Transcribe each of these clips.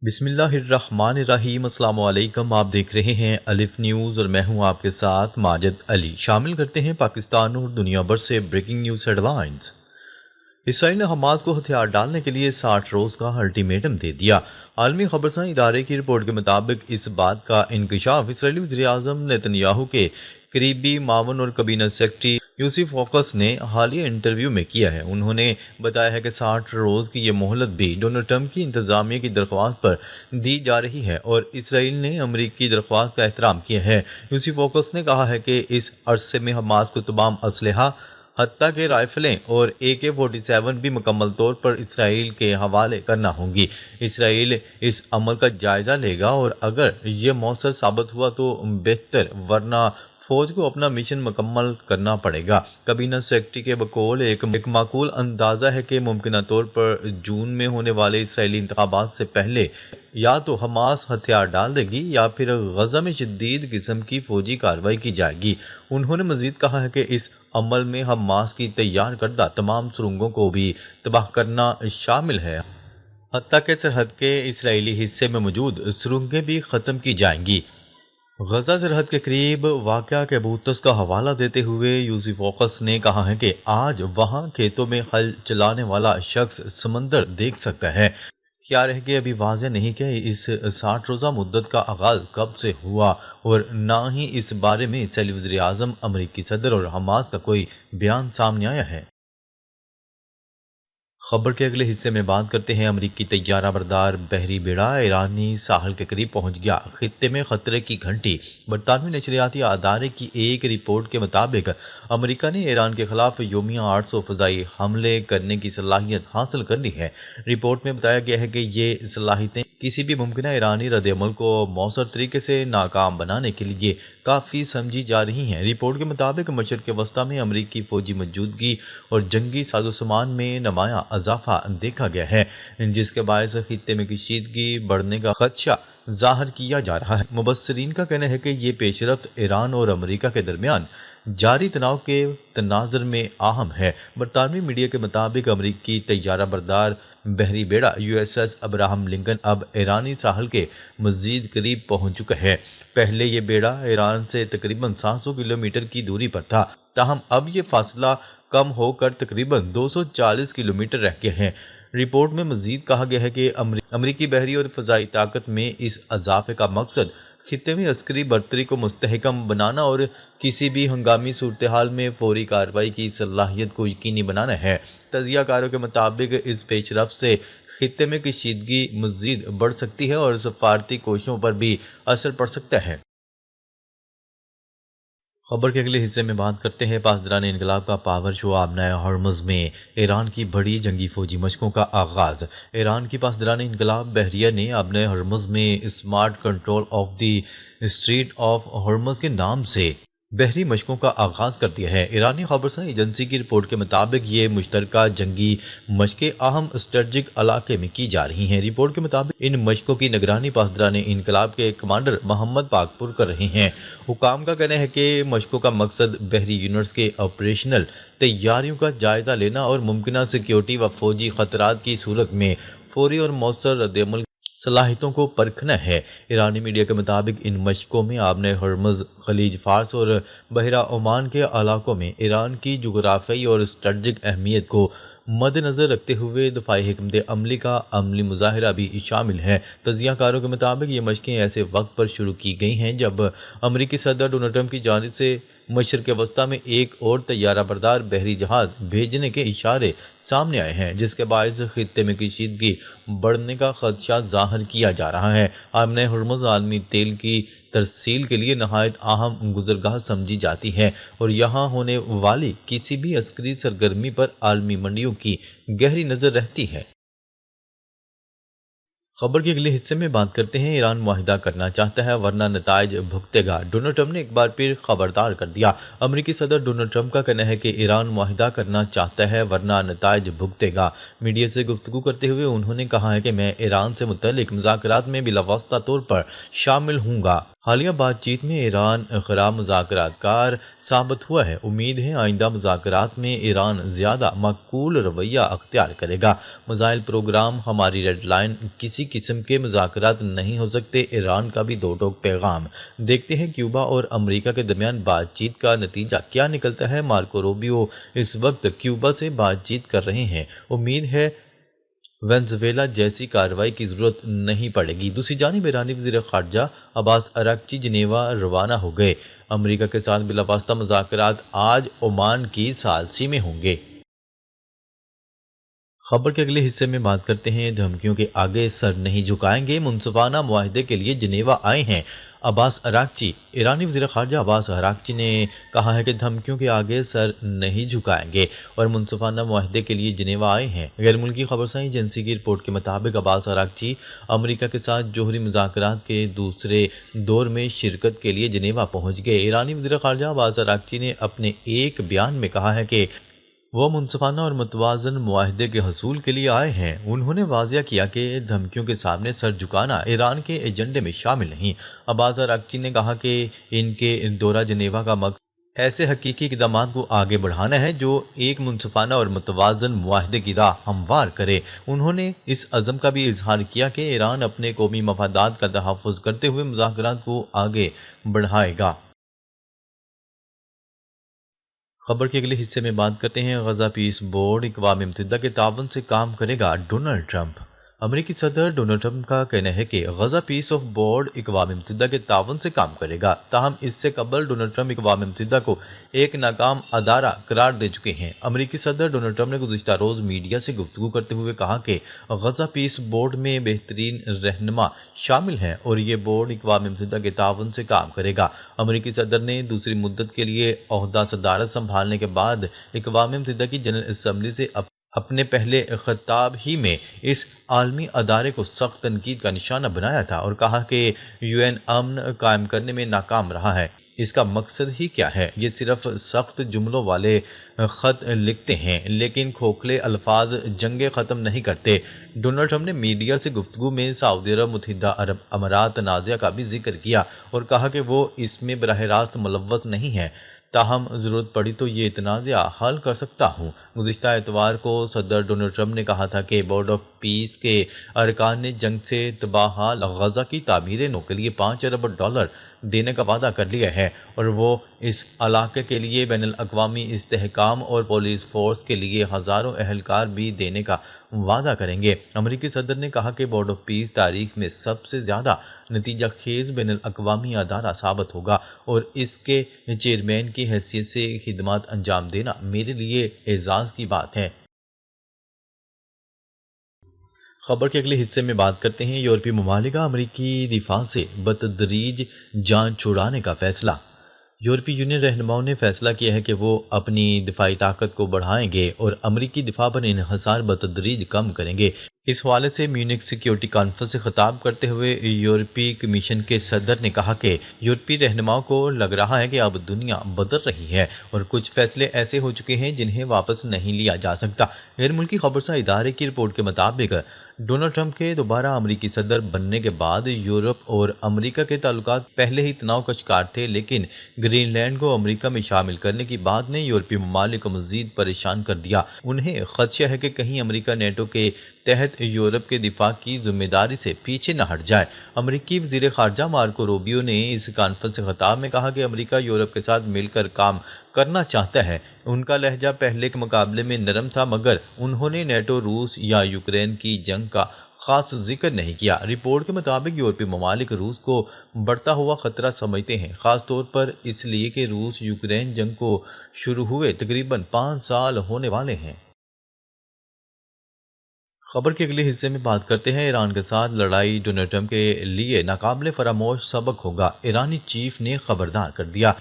بسم اللہ الرحمن الرحیم۔ السلام علیکم، آپ دیکھ رہے ہیں الف نیوز اور میں ہوں آپ کے ساتھ ماجد علی۔ شامل کرتے ہیں پاکستان اور دنیا بھر سے بریکنگ نیوز ہیڈ لائنز۔ اسرائیل نے حماس کو ہتھیار ڈالنے کے لیے 60 روز کا الٹیمیٹم دے دیا۔ عالمی خبررساں ادارے کی رپورٹ کے مطابق اس بات کا انکشاف اسرائیلی وزیر اعظم نیتن یاہو کے قریبی معاون اور کابینہ سیکرٹری یوسف اوقس نے حالیہ انٹرویو میں کیا ہے۔ انہوں نے بتایا ہے کہ 60 روز کی یہ مہلت بھی ڈونلڈ ٹرمپ کی انتظامیہ کی درخواست پر دی جا رہی ہے اور اسرائیل نے امریکی درخواست کا احترام کیا ہے۔ یوسف اوقس نے کہا ہے کہ اس عرصے میں حماس کو تمام اسلحہ حتیٰ کہ رائفلیں اور AK-47 بھی مکمل طور پر اسرائیل کے حوالے کرنا ہوں گی۔ اسرائیل اس عمل کا جائزہ لے گا اور اگر یہ مؤثر ثابت ہوا تو بہتر، ورنہ فوج کو اپنا مشن مکمل کرنا پڑے گا۔ کابینہ سیکرٹری کے بقول ایک معقول اندازہ ہے کہ ممکنہ طور پر جون میں ہونے والے اسرائیلی انتخابات سے پہلے یا تو حماس ہتھیار ڈال دے گی یا پھر غزہ میں شدید قسم کی فوجی کارروائی کی جائے گی۔ انہوں نے مزید کہا ہے کہ اس عمل میں حماس کی تیار کردہ تمام سرنگوں کو بھی تباہ کرنا شامل ہے، حتیٰ کہ سرحد کے اسرائیلی حصے میں موجود سرنگیں بھی ختم کی جائیں گی۔ غزہ سرحد کے قریب واقع کیبوتس کا حوالہ دیتے ہوئے یوسف اوقس نے کہا ہے کہ آج وہاں کھیتوں میں ہل چلانے والا شخص سمندر دیکھ سکتا ہے۔ کیا رہ کہ ابھی واضح نہیں کہ اس 60 روزہ مدت کا آغاز کب سے ہوا اور نہ ہی اس بارے میں اسرائیلی وزیر اعظم، امریکی صدر اور حماس کا کوئی بیان سامنے آیا ہے۔ خبر کے اگلے حصے میں بات کرتے ہیں امریکی طیارہ بردار بحری بیڑا ایرانی ساحل کے قریب پہنچ گیا، خطے میں خطرے کی گھنٹی۔ برطانوی نشریاتی ادارے کی ایک رپورٹ کے مطابق امریکہ نے ایران کے خلاف یومیہ 800 فضائی حملے کرنے کی صلاحیت حاصل کر لی ہے۔ رپورٹ میں بتایا گیا ہے کہ یہ صلاحیتیں کسی بھی ممکنہ ایرانی رد عمل کو مؤثر طریقے سے ناکام بنانے کے لیے کافی سمجھی جا رہی ہیں۔ رپورٹ کے مطابق مشرق وسطیٰ میں امریکی فوجی موجودگی اور جنگی سازوسامان میں نمایاں اضافہ دیکھا گیا ہے، جس کے باعث خطے میں کشیدگی بڑھنے کا خدشہ ظاہر کیا جا رہا ہے۔ مبصرین کا کہنا ہے کہ یہ پیش رفت ایران اور امریکہ کے درمیان جاری تناؤ کے تناظر میں اہم ہے۔ برطانوی میڈیا کے مطابق امریکی طیارہ بردار بحری بیڑا USS ابراہم لنکن اب ایرانی ساحل کے مزید قریب پہنچ چکا ہے۔ پہلے یہ بیڑا ایران سے تقریباً 700 کلومیٹر کی دوری پر تھا، تاہم اب یہ فاصلہ کم ہو کر تقریباً 240 کلومیٹر رہ گیا ہے۔ رپورٹ میں مزید کہا گیا ہے کہ امریکی بحری اور فضائی طاقت میں اس اضافے کا مقصد خطے میں عسکری برتری کو مستحکم بنانا اور کسی بھی ہنگامی صورتحال میں فوری کارروائی کی صلاحیت کو یقینی بنانا ہے۔ تجزیہ کاروں کے مطابق اس پیش رفت سے خطے میں کشیدگی مزید بڑھ سکتی ہے اور سفارتی کوششوں پر بھی اثر پڑ سکتا ہے۔ خبر کے اگلے حصے میں بات کرتے ہیں پاسداران انقلاب کا پاور شو آبنائے ہرمز میں ایران کی بڑی جنگی فوجی مشقوں کا آغاز۔ ایران کی پاسداران انقلاب بحریہ نے آبنائے ہرمز میں smart control of the strait of Hormuz کے نام سے بحری مشقوں کا آغاز کر دیا ہے۔ ایرانی خبررساں ایجنسی کی رپورٹ کے مطابق یہ مشترکہ جنگی مشقیں اہم اسٹریٹجک علاقے میں کی جا رہی ہیں۔ رپورٹ کے مطابق ان مشقوں کی نگرانی پاسداران انقلاب کے کمانڈر محمد پاکپور کر رہے ہیں۔ حکام کا کہنا ہے کہ مشقوں کا مقصد بحری یونٹس کے آپریشنل تیاریوں کا جائزہ لینا اور ممکنہ سیکیورٹی و فوجی خطرات کی صورت میں فوری اور مؤثر ردعمل صلاحیتوں کو پرکھنا ہے۔ ایرانی میڈیا کے مطابق ان مشقوں میں آبنائے ہرمز، خلیج فارس اور بحیرہ عمان کے علاقوں میں ایران کی جغرافیائی اور اسٹریٹجک اہمیت کو مد نظر رکھتے ہوئے دفاعی حکمت عملی کا عملی مظاہرہ بھی شامل ہے۔ تجزیہ کاروں کے مطابق یہ مشقیں ایسے وقت پر شروع کی گئی ہیں جب امریکی صدر ڈونلڈ ٹرمپ کی جانب سے مشرق وسطیٰ میں ایک اور طیارہ بردار بحری جہاز بھیجنے کے اشارے سامنے آئے ہیں، جس کے باعث خطے میں کشیدگی بڑھنے کا خدشہ ظاہر کیا جا رہا ہے۔ آبنائے ہرمز عالمی تیل کی ترسیل کے لیے نہایت اہم گزرگاہ سمجھی جاتی ہے اور یہاں ہونے والی کسی بھی عسکری سرگرمی پر عالمی منڈیوں کی گہری نظر رہتی ہے۔ خبر کے اگلے حصے میں بات کرتے ہیں ایران معاہدہ کرنا چاہتا ہے ورنہ نتائج بھگتے گا۔ ڈونلڈ ٹرمپ نے ایک بار پھر خبردار کر دیا۔ امریکی صدر ڈونلڈ ٹرمپ کا کہنا ہے کہ ایران معاہدہ کرنا چاہتا ہے ورنہ نتائج بھگتے گا۔ میڈیا سے گفتگو کرتے ہوئے انہوں نے کہا ہے کہ میں ایران سے متعلق مذاکرات میں بلا واسطہ طور پر شامل ہوں گا۔ حالیہ بات چیت میں ایران خراب مذاکرات کار ثابت ہوا ہے۔ امید ہے آئندہ مذاکرات میں ایران زیادہ معقول رویہ اختیار کرے گا۔ میزائل پروگرام ہماری ریڈ لائن، کسی قسم کے مذاکرات نہیں ہو سکتے، ایران کا بھی دو ٹوک پیغام۔ دیکھتے ہیں کیوبا اور امریکہ کے درمیان بات چیت کا نتیجہ کیا نکلتا ہے۔ مارکو روبیو اس وقت کیوبا سے بات چیت کر رہے ہیں۔ امید ہے وینزویلا جیسی کارروائی کی ضرورت نہیں پڑے گی۔ دوسری جانب ایرانی وزیر خارجہ عباس اراغچی جنیوا روانہ ہو گئے۔ امریکہ کے ساتھ بلا واسطہ مذاکرات آج عمان کی ثالثی میں ہوں گے۔ خبر کے اگلے حصے میں بات کرتے ہیں دھمکیوں کے آگے سر نہیں جھکائیں گے، منصفانہ معاہدے کے لیے جنیوا آئے ہیں عباس اراغچی۔ ایرانی وزیر خارجہ عباس اراغچی نے کہا ہے کہ دھمکیوں کے آگے سر نہیں جھکائیں گے اور منصفانہ معاہدے کے لیے جنیوا آئے ہیں۔ غیر ملکی خبرساں ایجنسی کی رپورٹ کے مطابق عباس اراغچی امریکہ کے ساتھ جوہری مذاکرات کے دوسرے دور میں شرکت کے لیے جنیوا پہنچ گئے۔ ایرانی وزیر خارجہ عباس اراغچی نے اپنے ایک بیان میں کہا ہے کہ وہ منصفانہ اور متوازن معاہدے کے حصول کے لیے آئے ہیں۔ انہوں نے واضح کیا کہ دھمکیوں کے سامنے سر جھکانا ایران کے ایجنڈے میں شامل نہیں۔ عباس اراغچی نے کہا کہ ان کے دورہ جنیوا کا مقصد ایسے حقیقی اقدامات کو آگے بڑھانا ہے جو ایک منصفانہ اور متوازن معاہدے کی راہ ہموار کرے۔ انہوں نے اس عزم کا بھی اظہار کیا کہ ایران اپنے قومی مفادات کا تحفظ کرتے ہوئے مذاکرات کو آگے بڑھائے گا۔ خبر کے اگلے حصے میں بات کرتے ہیں غزہ پیس بورڈ اقوام متحدہ کے تعاون سے کام کرے گا ڈونلڈ ٹرمپ۔ امریکی صدر ڈونلڈ ٹرمپ کا کہنا ہے کہ غزہ پیس آف بورڈ اقوام متحدہ کے تعاون سے کام کرے گا، تاہم اس سے قبل ڈونلڈ ٹرمپ اقوام متحدہ کو ایک ناکام ادارہ قرار دے چکے ہیں۔ امریکی صدر ڈونلڈ ٹرمپ نے گزشتہ روز میڈیا سے گفتگو کرتے ہوئے کہا کہ غزہ پیس بورڈ میں بہترین رہنما شامل ہیں اور یہ بورڈ اقوام متحدہ کے تعاون سے کام کرے گا۔ امریکی صدر نے دوسری مدت کے لیے عہدہ صدارت سنبھالنے کے بعد اقوام متحدہ کی جنرل اسمبلی سے اپنے پہلے خطاب ہی میں اس عالمی ادارے کو سخت تنقید کا نشانہ بنایا تھا اور کہا کہ یو این امن قائم کرنے میں ناکام رہا ہے۔ اس کا مقصد ہی کیا ہے؟ یہ صرف سخت جملوں والے خط لکھتے ہیں لیکن کھوکھلے الفاظ جنگیں ختم نہیں کرتے۔ ڈونلڈ ٹرمپ نے میڈیا سے گفتگو میں سعودی عرب، متحدہ عرب امارات تنازع کا بھی ذکر کیا اور کہا کہ وہ اس میں براہ راست ملوث نہیں ہے، تاہم ضرورت پڑی تو یہ تنازع حل کر سکتا ہوں۔ گزشتہ اتوار کو صدر ڈونلڈ ٹرمپ نے کہا تھا کہ بورڈ آف پیس کے ارکان نے جنگ سے تباہ حال غزہ کی تعمیر نو کے لیے $5 ارب دینے کا وعدہ کر لیا ہے اور وہ اس علاقے کے لیے بین الاقوامی استحکام اور پولیس فورس کے لیے ہزاروں اہلکار بھی دینے کا وعدہ کریں گے۔ امریکی صدر نے کہا کہ بورڈ آف پیس تاریخ میں سب سے زیادہ نتیجہ خیز بین الاقوامی ادارہ ثابت ہوگا اور اس کے چیئرمین کی حیثیت سے خدمات انجام دینا میرے لیے اعزاز کی بات ہے۔ خبر کے اگلے حصے میں بات کرتے ہیں یورپی ممالک کا امریکی دفاع سے بتدریج جان چھڑانے کا فیصلہ۔ یورپی یونین رہنماؤں نے فیصلہ کیا ہے کہ وہ اپنی دفاعی طاقت کو بڑھائیں گے اور امریکی دفاع پر انحصار بتدریج کم کریں گے۔ اس حوالے سے میونخ سیکیورٹی کانفرنس سے خطاب کرتے ہوئے یورپی کمیشن کے صدر نے کہا کہ یورپی رہنماؤں کو لگ رہا ہے کہ اب دنیا بدل رہی ہے اور کچھ فیصلے ایسے ہو چکے ہیں جنہیں واپس نہیں لیا جا سکتا۔ غیر ملکی خبرساں ادارے کی رپورٹ کے مطابق ڈونلڈ ٹرمپ کے دوبارہ امریکی صدر بننے کے بعد یورپ اور امریکہ کے تعلقات پہلے ہی تناؤ کا شکار تھے، لیکن گرین لینڈ کو امریکہ میں شامل کرنے کی بات نے یورپی ممالک کو مزید پریشان کر دیا۔ انہیں خدشہ ہے کہ کہیں امریکہ نیٹو کے تحت یورپ کے دفاع کی ذمہ داری سے پیچھے نہ ہٹ جائے۔ امریکی وزیر خارجہ مارکو روبیو نے اس کانفرنس سے خطاب میں کہا کہ امریکہ یورپ کے ساتھ مل کر کام کرنا چاہتا ہے۔ ان کا لہجہ پہلے کے مقابلے میں نرم تھا مگر انہوں نے نیٹو، روس یا یوکرین کی جنگ کا خاص ذکر نہیں کیا۔ رپورٹ کے مطابق یورپی ممالک روس کو بڑھتا ہوا خطرہ سمجھتے ہیں، خاص طور پر اس لیے کہ روس یوکرین جنگ کو شروع ہوئے تقریباً 5 سال ہونے والے ہیں۔ خبر کے اگلے حصے میں بات کرتے ہیں ایران کے ساتھ لڑائی ڈونلڈ ٹرمپ کے لیے ناقابل فراموش سبق ہوگا، ایرانی چیف نے خبردار کر دیا۔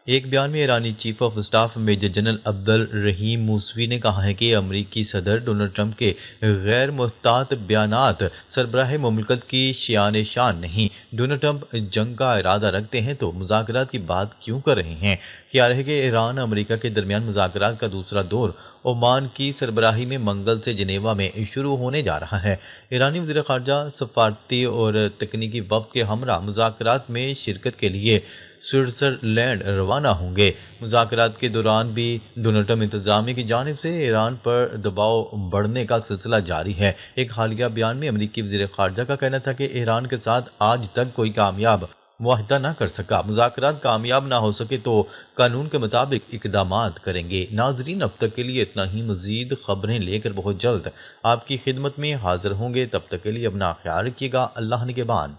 ایک بیان میں ایرانی chief of staff major general Abdolrahim Mousavi نے کہا ہے کہ امریکی صدر ڈونلڈ ٹرمپ کے غیر محتاط بیانات سربراہ مملکت کی شان شان نہیں۔ ڈونلڈ ٹرمپ جنگ کا ارادہ رکھتے ہیں تو مذاکرات کی بات کیوں کر رہے ہیں؟ خیال ہے کہ ایران امریکہ کے درمیان مذاکرات کا دوسرا دور عمان کی سربراہی میں منگل سے جنیوا میں شروع ہونے جا رہا ہے۔ ایرانی وزیر خارجہ سفارتی اور تکنیکی وفد کے ہمراہ مذاکرات میں شرکت کے لیے سوئٹزرلینڈ روانہ ہوں گے۔ مذاکرات کے دوران بھی ڈونلڈ ٹرمپ انتظامیہ کی جانب سے ایران پر دباؤ بڑھنے کا سلسلہ جاری ہے۔ ایک حالیہ بیان میں امریکی وزیر خارجہ کا کہنا تھا کہ ایران کے ساتھ آج تک کوئی کامیاب معاہدہ نہ کر سکا، مذاکرات کامیاب نہ ہو سکے تو قانون کے مطابق اقدامات کریں گے۔ ناظرین، اب تک کے لیے اتنا ہی۔ مزید خبریں لے کر بہت جلد آپ کی خدمت میں حاضر ہوں گے، تب تک کے لیے اپنا خیال رکھیے گا۔ اللہ نگہبان۔